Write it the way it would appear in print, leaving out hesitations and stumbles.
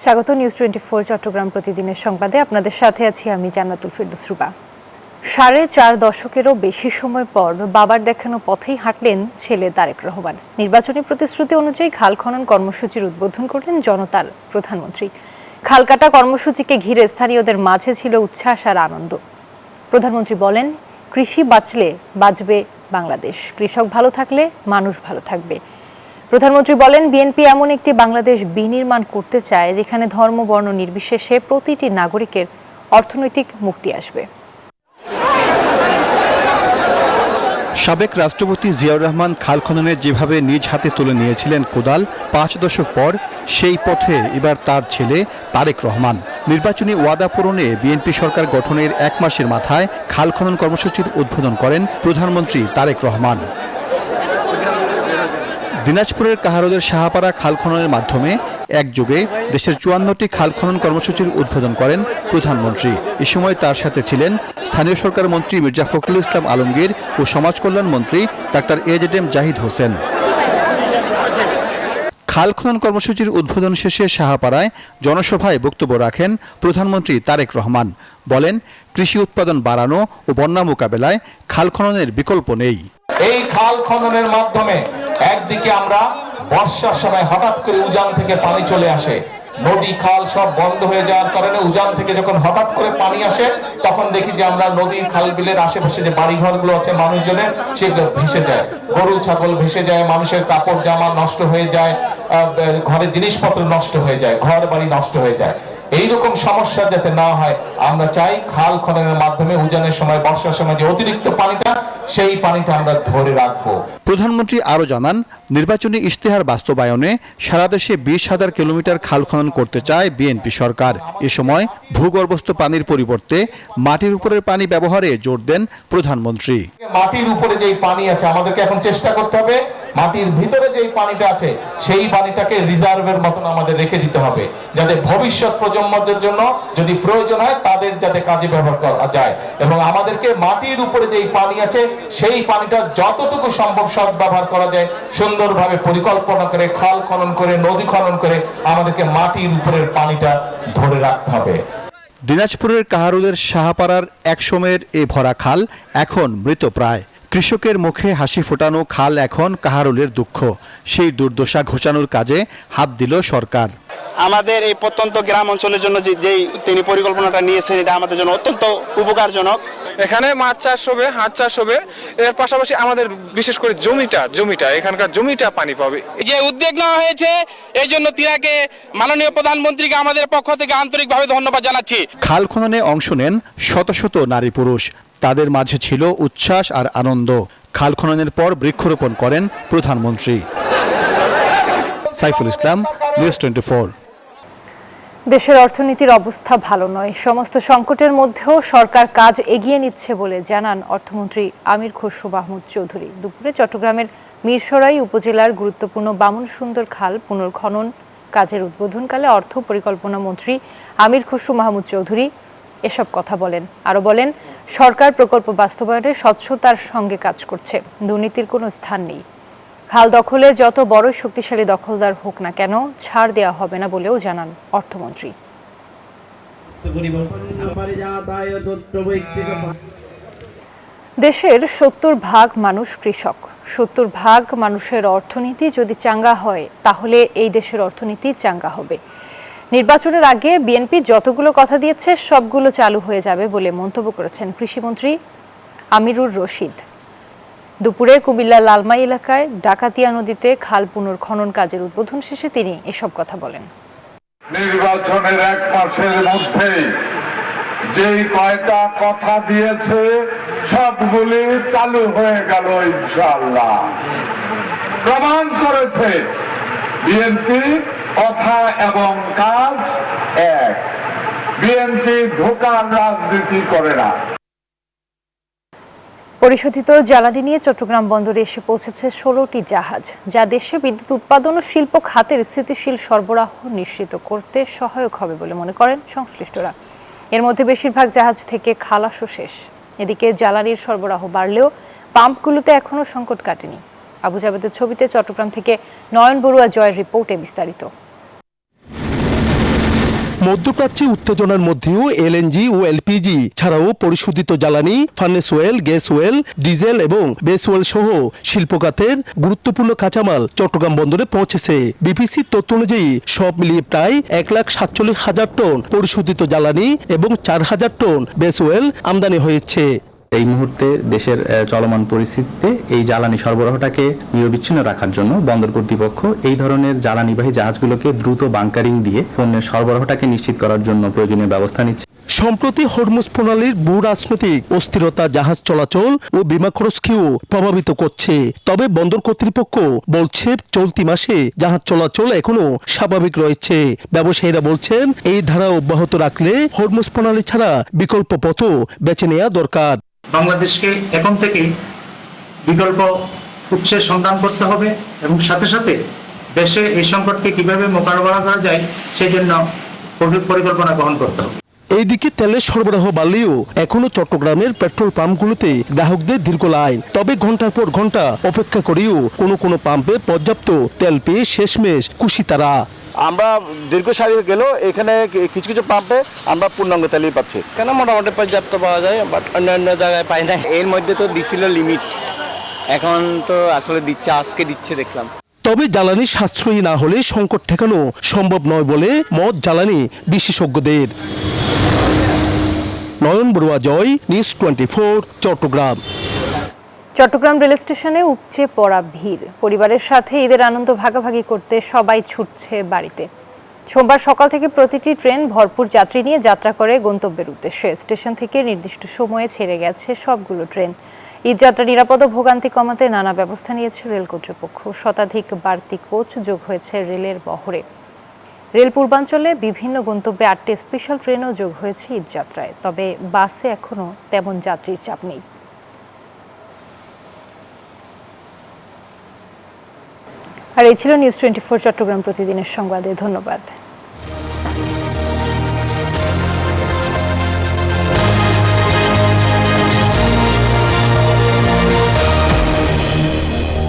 স্বাগত নিউজ 24 চট্টগ্রাম প্রতিদিনের সংবাদে আপনাদের সাথে আছি আমি জান্নাতুল ফেরদৌস রুবা। 4.5 দশকেরও বেশি সময় পর বাবার দেখানো পথেই হাঁটলেন ছেলে তারেক রহমান। নির্বাচনী প্রতিশ্রুতি অনুযায়ী খাল খনন কর্মসূচির উদ্বোধন করলেন জনতার প্রধানমন্ত্রী। খাল কাটা কর্মসূচিকে ঘিরে স্থানীয়দের মাঝে ছিল উচ্ছ্বাস আর আনন্দ। প্রধানমন্ত্রী বলেন, কৃষি বাঁচলে বাঁচবে বাংলাদেশ, কৃষক ভালো থাকলে মানুষ ভালো থাকবে। প্রধানমন্ত্রী বলেন, বিএনপি এমন একটি বাংলাদেশ বিনির্মাণ করতে চায় যেখানে ধর্ম বর্ণ নির্বিশেষে প্রতিটি নাগরিকের অর্থনৈতিক মুক্তি আসবে। সাবেক রাষ্ট্রপতি জিয়াউর রহমান খাল খননে যেভাবে নিজ হাতে তুলে নিয়েছিলেন কোদাল, 5 দশক পর সেই পথে এবার তার ছেলে তারেক রহমান। নির্বাচনী ওয়াদা পূরণে বিএনপি সরকার গঠনের 1 মাসের মাথায় খাল খনন কর্মসূচির উদ্বোধন করেন প্রধানমন্ত্রী তারেক রহমান। দিনাজপুরের কাহারোলের শাহপাড়া খাল খননের মাধ্যমে একযোগে দেশের 54টি খাল খনন কর্মসূচির উদ্বোধন করেন প্রধানমন্ত্রী। এ সময় তার সাথে ছিলেন স্থানীয় সরকার মন্ত্রী মির্জা ফখরুল ইসলাম আলমগীর ও সমাজ কল্যাণ মন্ত্রী ডাক্তার এজেডএম জাহিদ হোসেন। খাল খনন কর্মসূচির উদ্বোধন শেষে শাহপাড়ায় জনসভায় বক্তব্য রাখেন প্রধানমন্ত্রী তারেক রহমান। বলেন, কৃষি উৎপাদন বাড়ানো ও বন্যা মোকাবেলায় খাল খননের বিকল্প নেই। এই খাল খননের মাধ্যমে একদিকে আমরা বর্ষার সময় হঠাৎ করে উজান থেকে পানি চলে আসে, নদী খাল সব বন্ধ হয়ে যাওয়ার কারণে উজান থেকে যখন হঠাৎ করে পানি আসে তখন দেখি যে আমরা নদীর খাল বিলের আশেপাশে যে বাড়িঘরগুলো আছে মানুষজনের, সেগুলো ভেসে যায়, গরু ছাগল ভেসে যায়, মানুষের কাপড় জামা নষ্ট হয়ে যায়, ঘরের জিনিসপত্র নষ্ট হয়ে যায়, ঘর বাড়ি নষ্ট হয়ে যায়। এইরকম সমস্যা যাতে না হয় আমরা চাই খাল খননের মাধ্যমে উজানের সময় বর্ষার সময় যে অতিরিক্ত পানিটা, সেই পানিটা আমরা ধরে রাখবো। প্রধানমন্ত্রী আরও জানান, নির্বাচনী ইশতেহার বাস্তবায়নে সারা দেশে 20,000 কিলোমিটার খাল খনন করতে চায় বিএনপি সরকার। এ সময় ভূগর্ভস্থ পানির পরিবর্তে মাটির উপরের পানি ব্যবহারে জোর দেন প্রধানমন্ত্রী। মাটির উপরে যেই পানি আছে আমাদেরকে এখন চেষ্টা করতে হবে মাটির ভিতরে যেই পানিটা আছে সেই পানিটাকে রিজার্ভের মতন আমাদের রেখে দিতে হবে, যাতে ভবিষ্যৎ প্রজন্মদের জন্য যদি প্রয়োজন হয় তাদের যাতে কাজে ব্যবহার করা যায়। এবং আমাদেরকে মাটির উপরে যেই পানি আছে সেই পানিটা যতটুকু সম্ভব সদ্ব্যবহার করা যায় সুন্দরভাবে পরিকল্পনা করে খাল খনন করে নদী খনন করে আমাদেরকে মাটির উপরের পানিটা ধরে রাখতে হবে। দিনাজপুরের কাহারোলের শাহপাড়ার এক সময়ের এ ভরা খাল এখন মৃতপ্রায়। কৃষকের মুখে হাসি ফোটানো খাল এখন কাহারোলের দুঃখ। সেই দুর্দশা ঘোচানোর কাজে হাত দিল সরকার। আমাদের এই প্রত্যন্ত গ্রাম অঞ্চলের জন্য যেই তিনি পরিকল্পনাটা নিয়েছেন, এটা আমাদের জন্য অত্যন্ত উপকারজনক। এখানে মাছ চাষ হবে, হাঁস চাষ হবে, এর পাশাপাশি আমাদের বিশেষ করে জমিটা এখানকার জমিটা পানি পাবে। যে উদ্যোগ নেওয়া হয়েছে এই জন্য তিনাকে, মাননীয় প্রধানমন্ত্রীকে আমাদের পক্ষ থেকে আন্তরিকভাবে ধন্যবাদ জানাচ্ছি। খাল খননে অংশ নেন শত শত নারী পুরুষ। তাদের মাঝে ছিল উচ্ছ্বাস আর আনন্দ। খাল খননের পর বৃক্ষরোপণ করেন প্রধানমন্ত্রী। সাইফুল ইসলাম, নিউজ 24। দেশের অর্থনীতির অবস্থা ভালো নয়। সমস্ত সংকটের মধ্যেও সরকার কাজ এগিয়ে নিচ্ছে বলে জানান অর্থমন্ত্রী আমির খসরু মাহমুদ চৌধুরী। দুপুরে চট্টগ্রামের মিরসরাই উপজেলার গুরুত্বপূর্ণ বামন সুন্দর খাল পুনর্খনন কাজের উদ্বোধনকালে অর্থ পরিকল্পনা মন্ত্রী আমির খসরু মাহমুদ চৌধুরী এসব কথা বলেন। আরও বলেন, সরকার প্রকল্প বাস্তবায়নে স্বচ্ছতার সঙ্গে কাজ করছে, দুর্নীতির কোনো স্থান নেই। খাল দখলে যত বড় শক্তিশালী দখলদার হোক না কেন ছাড় দেওয়া হবে না বলেও জানান অর্থমন্ত্রী। দেশের 70% মানুষ কৃষক। 70% মানুষের অর্থনীতি যদি চাঙ্গা হয় তাহলে এই দেশের অর্থনীতি চাঙ্গা হবে। নির্বাচনের আগে বিএনপি যতগুলো কথা দিয়েছে সবগুলো চালু হয়ে যাবে বলে মন্তব্য করেছেন কৃষিমন্ত্রী আমিরুর রশিদ। দুপুরে কুমিল্লা লালমাই এলাকায় ডাকাতিয়া নদীতে খাল পুনর্খনন কাজের উদ্বোধন শেষে তিনি এসব কথা বলেন। নির্বাচনের 1 মাসের মধ্যে যেই কয়টা কথা দিয়েছে সবগুলি চালু হয়ে গেল ইনশাআল্লাহ। প্রমাণ করেছে বিএনপি কথা এবং কাজ এক। বিএনপি ধোঁকার রাজনীতি করে না। পরিশোধিত জ্বালানি নিয়ে চট্টগ্রাম বন্দরে এসে পৌঁছেছে 16টি জাহাজ, যা দেশে বিদ্যুৎ উৎপাদন ও শিল্প খাতের স্থিতিশীল সরবরাহ নিশ্চিত করতে সহায়ক হবে বলে মনে করেন সংশ্লিষ্টরা। এর মধ্যে বেশিরভাগ জাহাজ থেকে খালাসও শেষ। এদিকে জ্বালানির সরবরাহ বাড়লেও পাম্পগুলোতে এখনও সংকট কাটেনি। আবু জাবেদের ছবিতে চট্টগ্রাম থেকে নয়ন বড়ুয়া জয়ের রিপোর্টে বিস্তারিত। মধ্যপ্রাচ্যে উত্তেজনার মধ্যেও এলএনজি ও এলপিজি ছাড়াও পরিশোধিত জ্বালানি, furnace oil, gas oil, diesel এবং বেস অয়েল সহ শিল্প খাতের গুরুত্বপূর্ণ কাঁচামাল চট্টগ্রাম বন্দরে পৌঁছেছে। বিবিসির তথ্য অনুযায়ী সব মিলিয়ে প্রায় 1,47,000 টন পরিশোধিত জ্বালানি এবং 4,000 টন বেস অয়েল আমদানি হয়েছে। এই মুহূর্তে দেশের চলমান পরিস্থিতিতে এই জ্বালানি সরবরাহটাকে নিরবিচ্ছিন্ন রাখার জন্য বন্দর কর্তৃপক্ষ এই ধরনের জ্বালানিবাহী জাহাজগুলোকে দ্রুত বাংকারিং দিয়ে পণ্যের সরবরাহটাকে নিশ্চিত করার জন্য প্রয়োজনীয় ব্যবস্থা নিচ্ছে। সম্প্রতি হরমুজ প্রণালীর ভূ রাজনৈতিক অস্থিরতা জাহাজ চলাচল ও বিমা খরচকেও প্রভাবিত করছে। তবে বন্দর কর্তৃপক্ষ বলছে চলতি মাসে জাহাজ চলাচল এখনো স্বাভাবিক রয়েছে। ব্যবসায়ীরা বলছেন এই ধারা অব্যাহত রাখলে হরমুজ প্রণালী ছাড়া বিকল্প পথও বেছে নেওয়া দরকার। বাংলাদেশকে এখন থেকে বিকল্প উৎসের সন্ধান করতে হবে এবং সাথে সাথে দেশে এই সংকটকে কিভাবে মোকাবেলা করা যায় সেই জন্য পরিকল্পনা গ্রহণ করতে হবে। এইদিকে তেলের সরবরাহ বাড়লেও এখনো চট্টগ্রামের পেট্রোল পাম্পগুলোতে গ্রাহকদের দীর্ঘ লাইন। তবে ঘন্টার পর ঘন্টা অপেক্ষা করেও কোনো পাম্পে পর্যাপ্ত তেল পেয়ে শেষমেশ খুশি তারা। আমরা দীর্ঘ সারি গেলেও এখানে কিছু কিছু পাম্পে আমরা পূর্ণাঙ্গ তেলই পাচ্ছি। কেন মোটামুটি পর্যাপ্ত পাওয়া যায়, বাট অন্যান্য জায়গায় পাই না। এর মধ্যে তো দিছিল লিমিট, এখন তো আসলে দিচ্ছে, আজকে দিচ্ছে দেখলাম। তবে জ্বালানি সাশ্রয়ী না হলে সংকট ঠেকানো সম্ভব নয় বলে মত জ্বালানি বিশেষজ্ঞদের। নয়ন বড়ুয়া, জয়, নিউজ 24, চট্টগ্রাম। চট্টগ্রাম রেল স্টেশনে উপচে পড়া ভিড়। পরিবারের সাথে ঈদের আনন্দ ভাগাভাগি করতে সবাই ছুটছে বাড়িতে। সোমবার সকাল থেকে প্রতিটি ট্রেন ভরপুর যাত্রী নিয়ে যাত্রা করে গন্তব্যের উদ্দেশ্যে। স্টেশন থেকে নির্দিষ্ট সময়ে ছেড়ে গেছে সবগুলো ট্রেন। ঈদযাত্রা নিরাপদ ও ভোগান্তি কমাতে নানা ব্যবস্থা নিয়েছে রেল কর্তৃপক্ষ। শতাধিক বাড়তি কোচ যোগ হয়েছে রেলের বহরে। রেল পূর্বাঞ্চলে বিভিন্ন গন্তব্যে 8টি স্পেশাল ট্রেনও যোগ হয়েছে ঈদযাত্রায়। তবে বাসে এখনো তেমন যাত্রীর চাপ নেই। আর এই ছিল নিউজ 24 চট্টগ্রাম প্রতিদিনের সংবাদে। ধন্যবাদ।